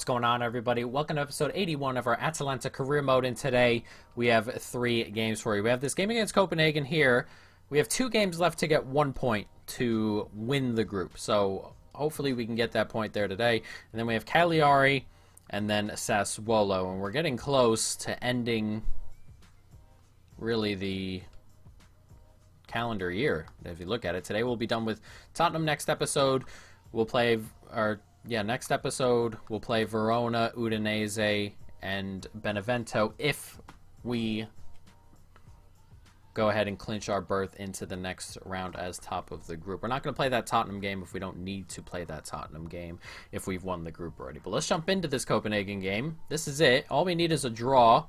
What's going on, everybody? Welcome to episode 81 of our Atalanta career mode, and today we have 3 games for you. We have this game against Copenhagen here. We have 2 games left to get 1 point to win the group, so hopefully we can get that point there today. And then we have Cagliari and then Sassuolo, and we're getting close to ending really the calendar year. If you look at it, today we'll be done with Tottenham. Next episode we'll play next episode we'll play Verona, Udinese, and Benevento if we go ahead and clinch our berth into the next round as top of the group. We're not going to play that Tottenham game if we don't need to play that Tottenham game if we've won the group already. But let's jump into this Copenhagen game. This is it. All we need is a draw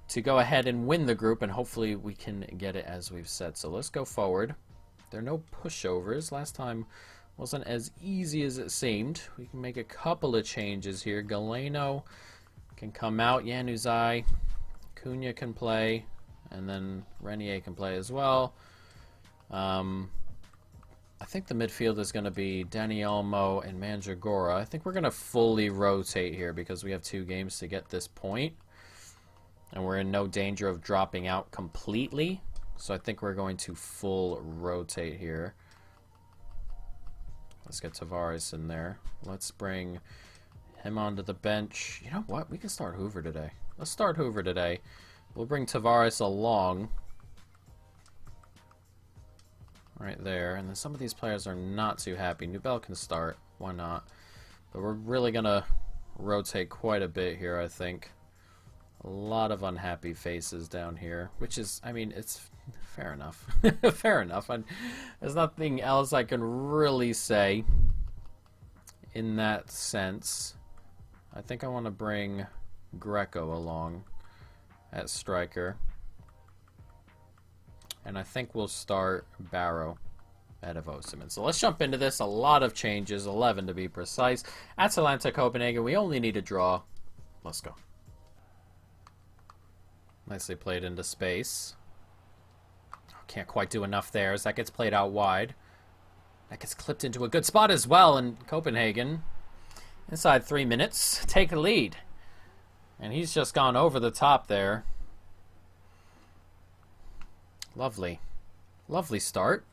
to go ahead and win the group, and hopefully we can get it as we've said. So let's go forward. There are no pushovers. Last time wasn't as easy as it seemed. We can make a couple of changes here. Galeno can come out. Januzaj, Cunha can play, and then Renier can play as well. I think the midfield is going to be Dani Olmo and Mandragora. I think we're going to fully rotate here because we have 2 games to get this point, and we're in no danger of dropping out completely. So I think we're going to full rotate here. Let's get Tavares in there. Let's bring him onto the bench. You know what? We can start Hoover today. Let's start Hoover today. We'll bring Tavares along. Right there. And then some of these players are not too happy. Nubel can start. Why not? But we're really going to rotate quite a bit here, I think. A lot of unhappy faces down here. Which is, I mean, it's fair enough. Fair enough. There's nothing else I can really say in that sense. I think I want to bring Greco along at striker. And I think we'll start Barrow ahead of Osimhen. So let's jump into this. A lot of changes, 11 to be precise. Atalanta, Copenhagen, we only need a draw. Let's go. Nicely played into space. Can't quite do enough there as that gets played out wide. That gets clipped into a good spot as well, and Copenhagen, inside 3 minutes, take a lead. And he's just gone over the top there. Lovely. Lovely start.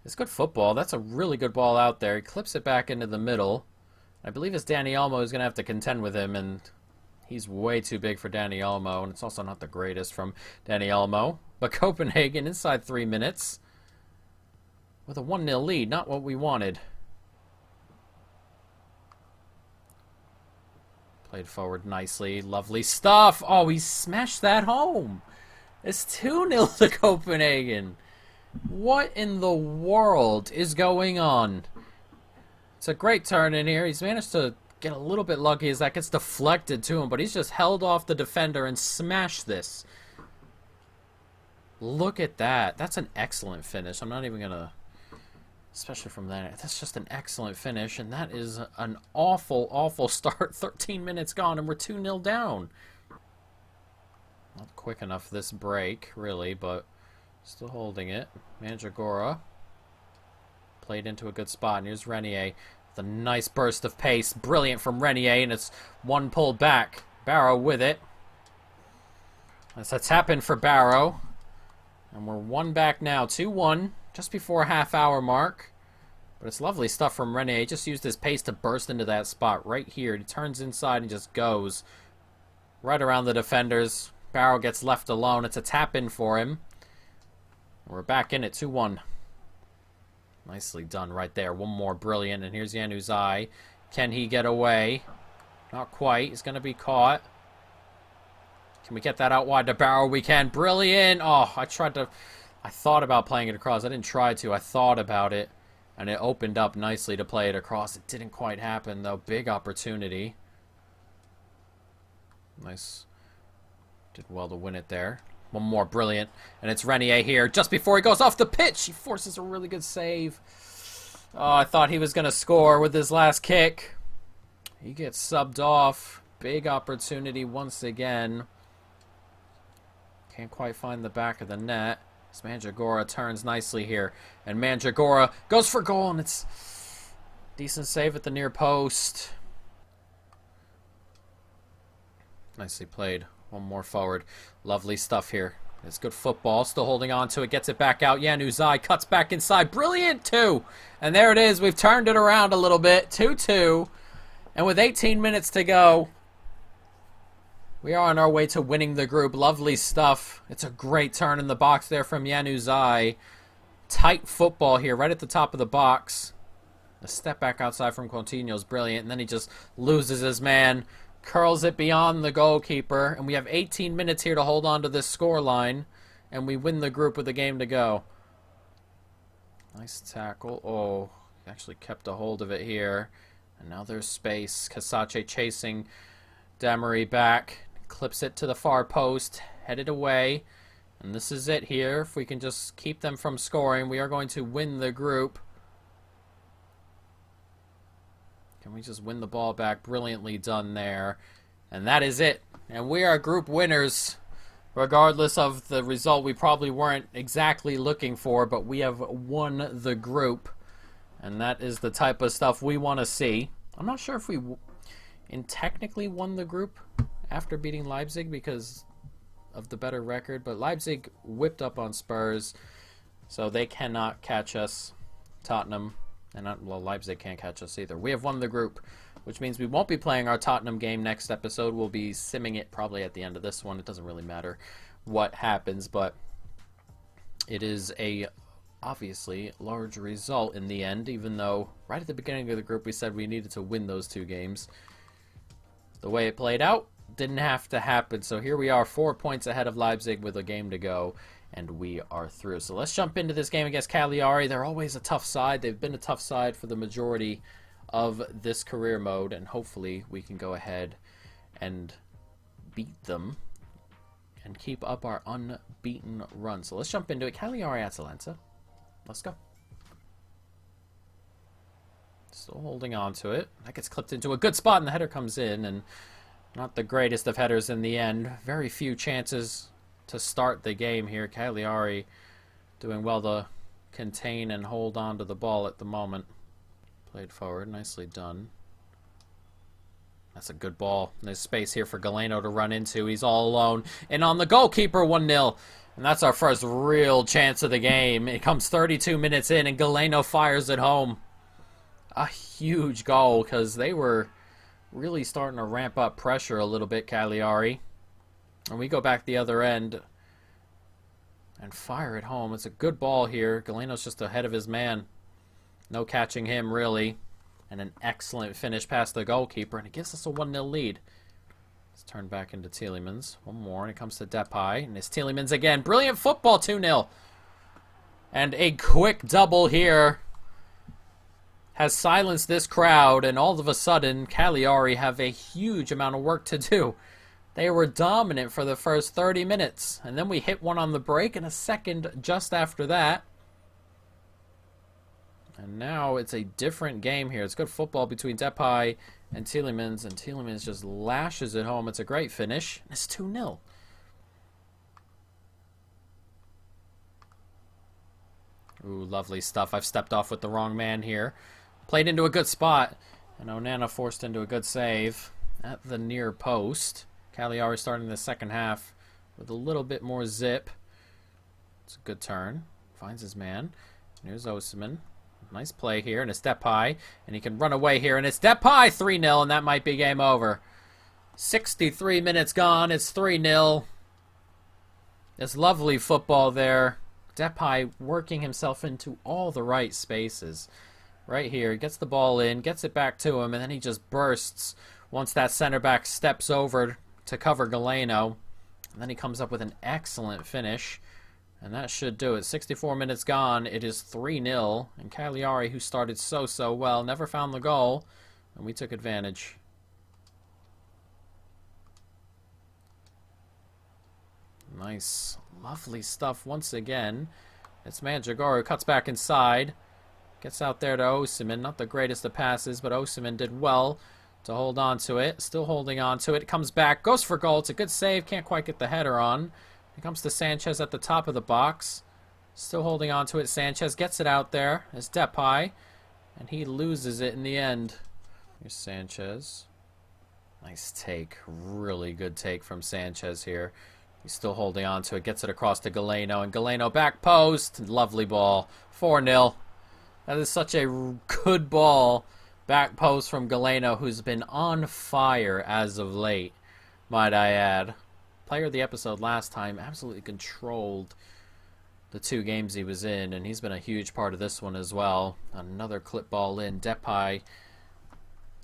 It's good football. That's a really good ball out there. He clips it back into the middle. I believe it's Dani Olmo who's going to have to contend with him, and he's way too big for Dani Olmo, and it's also not the greatest from Dani Olmo. But Copenhagen inside 3 minutes with a 1-0 lead. Not what we wanted. Played forward nicely. Lovely stuff. Oh, he smashed that home. It's 2-0 to Copenhagen. What in the world is going on? It's a great turn in here. He's managed to get a little bit lucky as that gets deflected to him, but he's just held off the defender and smashed this. Look at that. That's an excellent finish. I'm not even going to, especially from there, that's just an excellent finish, and that is an awful, awful start. 13 minutes gone, and we're 2-0 down. Not quick enough this break, really, but still holding it. Mandragora played into a good spot, and here's Renier. The nice burst of pace. Brilliant from Renier, and it's one pulled back. Barrow with it. That's a tap in for Barrow. And we're 1 back now. 2-1. Just before half-hour mark. But it's lovely stuff from Renier. He just used his pace to burst into that spot right here. He turns inside and just goes right around the defenders. Barrow gets left alone. It's a tap in for him. We're back in it. 2-1. Nicely done right there. One more. Brilliant. And here's Januzaj. Can he get away? Not quite. He's going to be caught. Can we get that out wide to Barrow? We can. Brilliant. Oh, I thought about playing it across. I didn't try to. I thought about it. And it opened up nicely to play it across. It didn't quite happen, though. Big opportunity. Nice. Did well to win it there. One more. Brilliant. And it's Renier here just before he goes off the pitch. He forces a really good save. Oh, I thought he was going to score with his last kick. He gets subbed off. Big opportunity once again. Can't quite find the back of the net. Mandragora turns nicely here. And Mandragora goes for goal, and it's decent save at the near post. Nicely played. One more forward. Lovely stuff here. It's good football. Still holding on to it. Gets it back out. Januzaj cuts back inside. Brilliant, too. And there it is. We've turned it around a little bit. 2-2. And with 18 minutes to go, we are on our way to winning the group. Lovely stuff. It's a great turn in the box there from Januzaj. Tight football here right at the top of the box. The step back outside from Coutinho is brilliant. And then he just loses his man. Curls it beyond the goalkeeper. And we have 18 minutes here to hold on to this score line. And we win the group with a game to go. Nice tackle. Oh, actually kept a hold of it here. And now there's space. Kasache chasing Damery back. Clips it to the far post. Headed away. And this is it here. If we can just keep them from scoring, we are going to win the group. Can we just win the ball back? Brilliantly done there. And that is it. And we are group winners. Regardless of the result we probably weren't exactly looking for, but we have won the group. And that is the type of stuff we want to see. I'm not sure if we technically won the group after beating Leipzig because of the better record, but Leipzig whipped up on Spurs, so they cannot catch us. Tottenham, well, Leipzig can't catch us either. We have won the group, which means we won't be playing our Tottenham game next episode. We'll be simming it probably at the end of this one. It doesn't really matter what happens, but it is a obviously large result in the end, even though right at the beginning of the group we said we needed to win those two games. The way it played out didn't have to happen, so here we are 4 points ahead of Leipzig with a game to go, and we are through. So let's jump into this game against Cagliari. They're always a tough side. They've been a tough side for the majority of this career mode, and hopefully we can go ahead and beat them and keep up our unbeaten run. So let's jump into it. Cagliari Atalanta. Let's go. Still holding on to it. That gets clipped into a good spot, and the header comes in, and not the greatest of headers in the end. Very few chances to start the game here. Cagliari doing well to contain and hold on to the ball at the moment. Played forward. Nicely done. That's a good ball. There's space here for Galeno to run into. He's all alone. And on the goalkeeper, 1-0. And that's our first real chance of the game. It comes 32 minutes in, and Galeno fires it home. A huge goal, because they were really starting to ramp up pressure a little bit, Cagliari. And we go back the other end and fire it home. It's a good ball here. Galeno's just ahead of his man. No catching him, really. And an excellent finish past the goalkeeper, and it gives us a 1-0 lead. Let's turn back into Tielemans. One more, and it comes to Depay. And it's Tielemans again. Brilliant football, 2-0. And a quick double here has silenced this crowd, and all of a sudden, Cagliari have a huge amount of work to do. They were dominant for the first 30 minutes, and then we hit one on the break and a second just after that. And now it's a different game here. It's good football between Depay and Tielemans just lashes it home. It's a great finish. It's 2-0. Ooh, lovely stuff. I've stepped off with the wrong man here. Played into a good spot, and Onana forced into a good save at the near post. Cagliari starting the second half with a little bit more zip. It's a good turn. Finds his man. Here's Osimhen. Nice play here, and it's Depay, and he can run away here, and it's Depay, 3-0, and that might be game over. 63 minutes gone, it's 3-0. It's lovely football there. Depay working himself into all the right spaces. Right here, he gets the ball in, gets it back to him, and then he just bursts once that center back steps over to cover Galeno. And then he comes up with an excellent finish. And that should do it. 64 minutes gone. It is 3-0. And Cagliari, who started so well, never found the goal. And we took advantage. Nice. Lovely stuff once again. It's Manjagoro, cuts back inside. Gets out there to Osimhen. Not the greatest of passes, but Osimhen did well to hold on to it. Still holding on to it. It comes back. Goes for goal. It's a good save. Can't quite get the header on. It comes to Sanchez at the top of the box. Still holding on to it. Sanchez gets it out there. It's Depay. And he loses it in the end. Here's Sanchez. Nice take. Really good take from Sanchez here. He's still holding on to it. Gets it across to Galeno. And Galeno back post. Lovely ball. 4-0. That is such a good ball. Back post from Galeno, who's been on fire as of late, might I add. Player of the episode last time. Absolutely controlled the 2 games he was in. And he's been a huge part of this one as well. Another clip ball in. Depay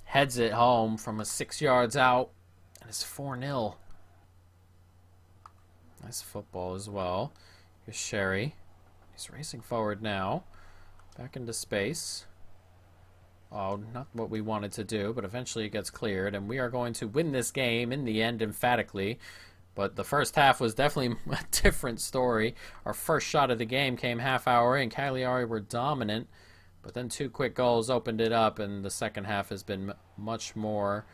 heads it home from a 6 yards out. And it's 4-0. Nice football as well. Here's Sherry. He's racing forward now. Back into space. Oh, not what we wanted to do, but eventually it gets cleared. And we are going to win this game in the end emphatically. But the first half was definitely a different story. Our first shot of the game came half hour in. Cagliari were dominant. But then 2 quick goals opened it up. And the second half has been much more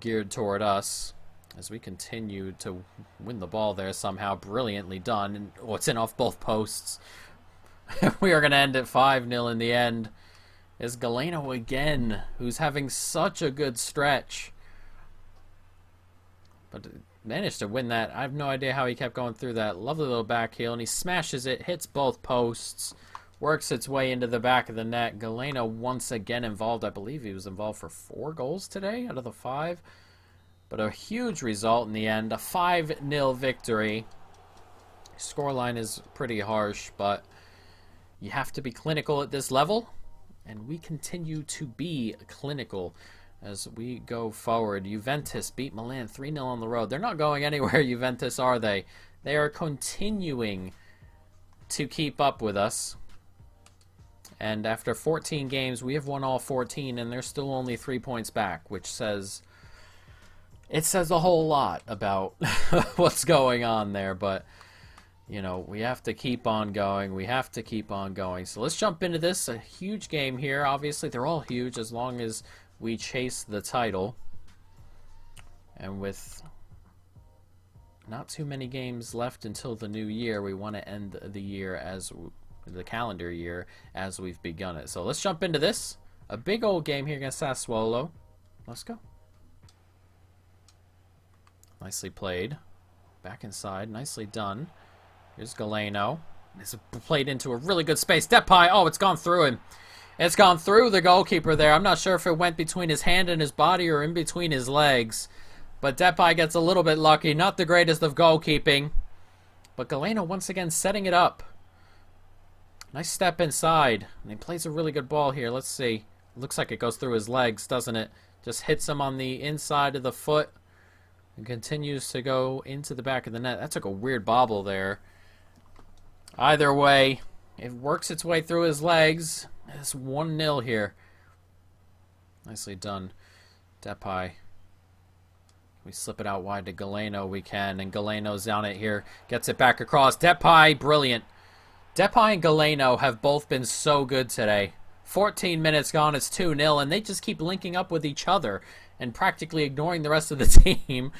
geared toward us. As we continue to win the ball there somehow. Brilliantly done. And, oh, it's in off both posts. We are going to end at 5-0 in the end. Is Galeno again, who's having such a good stretch. But managed to win that. I have no idea how he kept going through that. Lovely little back heel. And he smashes it. Hits both posts. Works its way into the back of the net. Galeno once again involved. I believe he was involved for 4 goals today out of the 5. But a huge result in the end. A 5-0 victory. Scoreline is pretty harsh, but you have to be clinical at this level. And we continue to be clinical as we go forward. Juventus beat Milan 3-0 on the road. They're not going anywhere, Juventus, are they? They are continuing to keep up with us. And after 14 games, we have won all 14, and they're still only 3 points back, which says... It says a whole lot about what's going on there, but, you know, we have to keep on going. We have to keep on going. So let's jump into this. A huge game here. Obviously, they're all huge as long as we chase the title. And with not too many games left until the new year, we want to end the year as the calendar year as we've begun it. So let's jump into this. A big old game here against Sassuolo. Let's go. Nicely played. Back inside. Nicely done. Here's Galeno. It's played into a really good space. Depay. Oh, it's gone through him. It's gone through the goalkeeper there. I'm not sure if it went between his hand and his body or in between his legs. But Depay gets a little bit lucky. Not the greatest of goalkeeping. But Galeno once again setting it up. Nice step inside. And he plays a really good ball here. Let's see. Looks like it goes through his legs, doesn't it? Just hits him on the inside of the foot. And continues to go into the back of the net. That took a weird bobble there. Either way, it works its way through his legs. It's 1-0 here. Nicely done. Depay. We slip it out wide to Galeno. We can. And Galeno's on it here. Gets it back across. Depay, brilliant. Depay and Galeno have both been so good today. 14 minutes gone. It's 2-0. And they just keep linking up with each other and practically ignoring the rest of the team.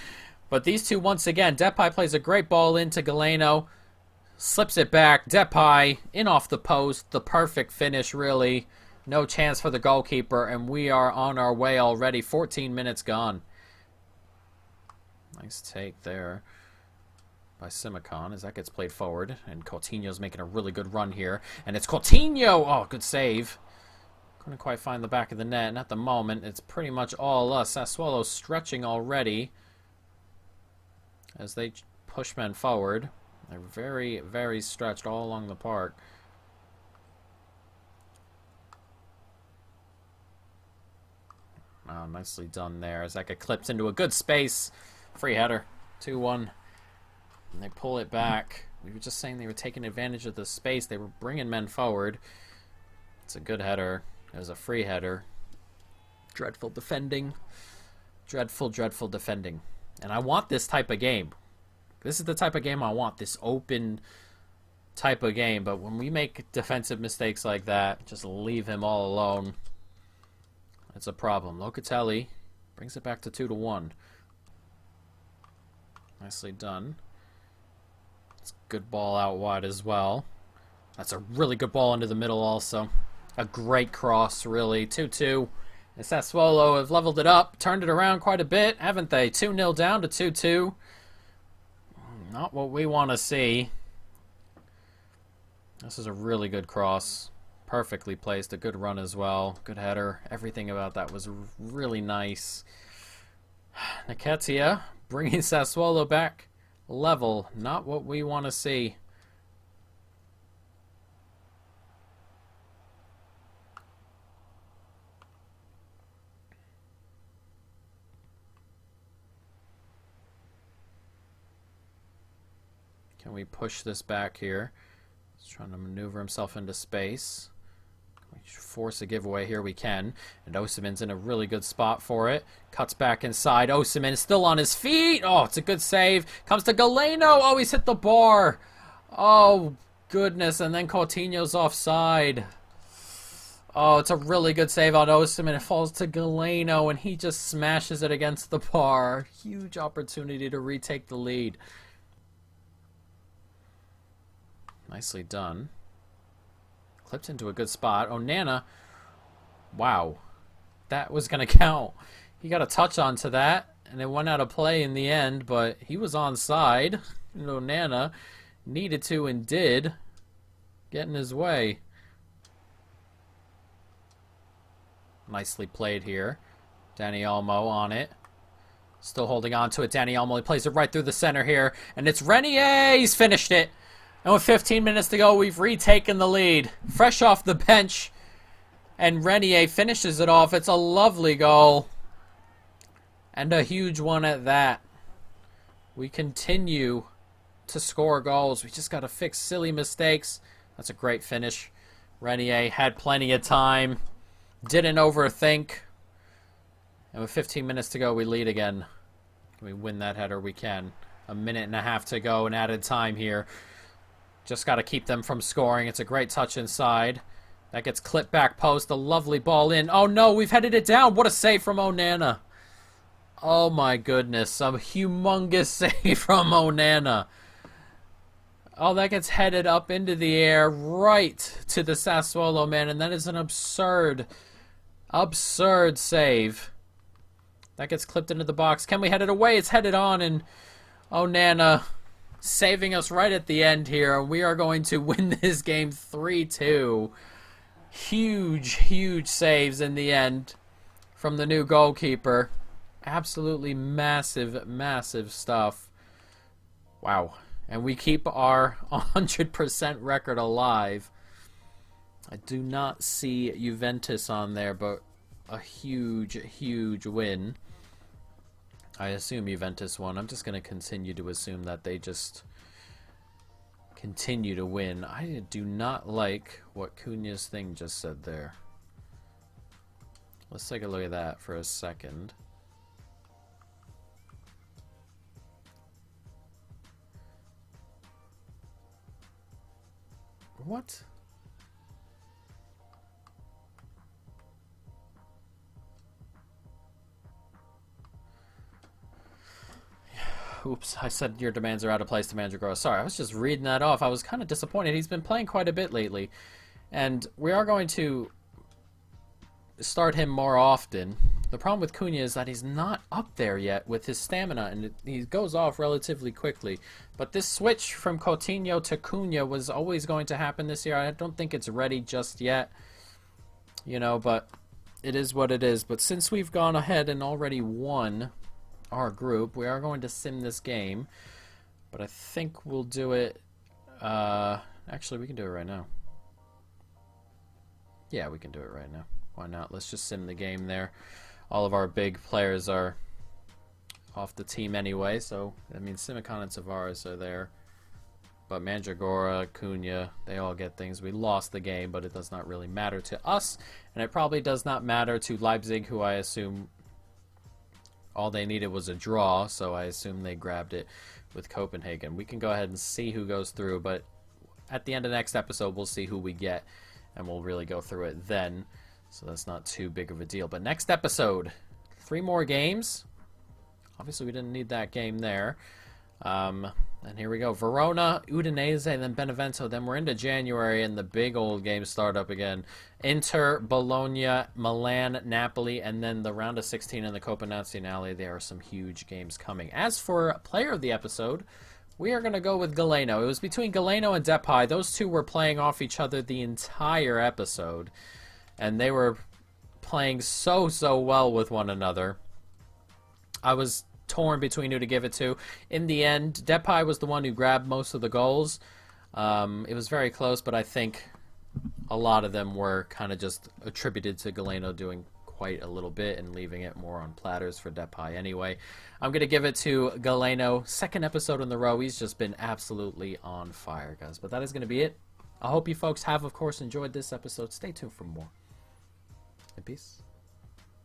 But these two, once again, Depay plays a great ball into Galeno. Slips it back. Depay in off the post. The perfect finish, really. No chance for the goalkeeper. And we are on our way already. 14 minutes gone. Nice take there by Simicon as that gets played forward. And Coutinho's making a really good run here. And it's Coutinho! Oh, good save. Couldn't quite find the back of the net. And at the moment, it's pretty much all us. Sassuolo stretching already as they push men forward. They're very, very stretched all along the park. Oh, nicely done there as that gets clipped into a good space. Free header. 2-1. And they pull it back. We were just saying they were taking advantage of the space. They were bringing men forward. It's a good header. It was a free header. Dreadful defending. Dreadful, dreadful defending. And I want this type of game. This is the type of game I want. This open type of game. But when we make defensive mistakes like that, just leave him all alone. It's a problem. Locatelli brings it back to 2-1. Nicely done. It's a good ball out wide as well. That's a really good ball into the middle also. A great cross, really. 2-2. And Sassuolo have leveled it up, turned it around quite a bit, haven't they? 2-0 down to 2-2. Not what we want to see. This is a really good cross. Perfectly placed. A good run as well. Good header. Everything about that was really nice. Nketiah bringing Sassuolo back level. Not what we want to see. Can we push this back here? He's trying to maneuver himself into space. We should force a giveaway here. We can. And Osimhen's in a really good spot for it. Cuts back inside. Osimhen is still on his feet. Oh, it's a good save. Comes to Galeno. Oh, he's hit the bar. Oh, goodness. And then Coutinho's offside. Oh, it's a really good save on Osimhen. It falls to Galeno, and he just smashes it against the bar. Huge opportunity to retake the lead. Nicely done. Clipped into a good spot. Onana. Wow. That was going to count. He got a touch onto that, and it went out of play in the end, but he was onside. Onana needed to and did get in his way. Nicely played here. Dani Olmo on it. Still holding on to it. Dani Olmo, he plays it right through the center here, and it's Renier. He's finished it. And with 15 minutes to go, we've retaken the lead. Fresh off the bench. And Renier finishes it off. It's a lovely goal. And a huge one at that. We continue to score goals. We just got to fix silly mistakes. That's a great finish. Renier had plenty of time. Didn't overthink. And with 15 minutes to go, we lead again. Can we win that header? We can. A minute and a half to go and added time here. Just got to keep them from scoring. It's a great touch inside. That gets clipped back post. A lovely ball in. Oh, no, we've headed it down. What a save from Onana. Oh, my goodness. Some humongous save from Onana. Oh, that gets headed up into the air right to the Sassuolo man. And that is an absurd save. That gets clipped into the box. Can we head it away? It's headed on, and Onana saving us right at the end here. We are going to win this game 3-2. Huge saves in the end from the new goalkeeper. Absolutely massive stuff. Wow. And we keep our 100% record alive. I do not see Juventus on there, but a huge win. I assume Juventus won. I'm just going to continue to assume that they just continue to win. I do not like what Cunha's thing just said there. Let's take a look at that for a second. What? Oops, I said your demands are out of place to Mandragora. Sorry, I was just reading that off. I was kind of disappointed. He's been playing quite a bit lately. And we are going to start him more often. The problem with Cunha is that he's not up there yet with his stamina, and he goes off relatively quickly. But this switch from Coutinho to Cunha was always going to happen this year. I don't think it's ready just yet, you know, but it is what it is. But since we've gone ahead and already won our group, we are going to sim this game, but I think we'll do it actually we can do it right now. Yeah, we can do it right now. Why not? Let's just sim the game there. All of our big players are off the team anyway, so I mean Simicon and Tavares are there, but Mandragora, Cunha, they all get things. We lost the game, but it does not really matter to us, and it probably does not matter to Leipzig, who I assume all they needed was a draw, so I assume they grabbed it with Copenhagen. We can go ahead and see who goes through, but at the end of the next episode, we'll see who we get, and we'll really go through it then. So that's not too big of a deal. But next episode, 3 more games. Obviously, we didn't need that game there. And And here we go. Verona, Udinese, and then Benevento. Then we're into January, and the big old games start up again. Inter, Bologna, Milan, Napoli, and then the round of 16 in the Coppa Nazionale. There are some huge games coming. As for player of the episode, we are going to go with Galeno. It was between Galeno and Depay. Those two were playing off each other the entire episode, and they were playing so well with one another. I was torn between who to give it to. In the end, Depay was the one who grabbed most of the goals. It was very close, but I think a lot of them were kind of just attributed to Galeno doing quite a little bit and leaving it more on platters for Depay anyway. I'm going to give it to Galeno. Second episode in the row. He's just been absolutely on fire, guys. But that is going to be it. I hope you folks have, of course, enjoyed this episode. Stay tuned for more. And peace.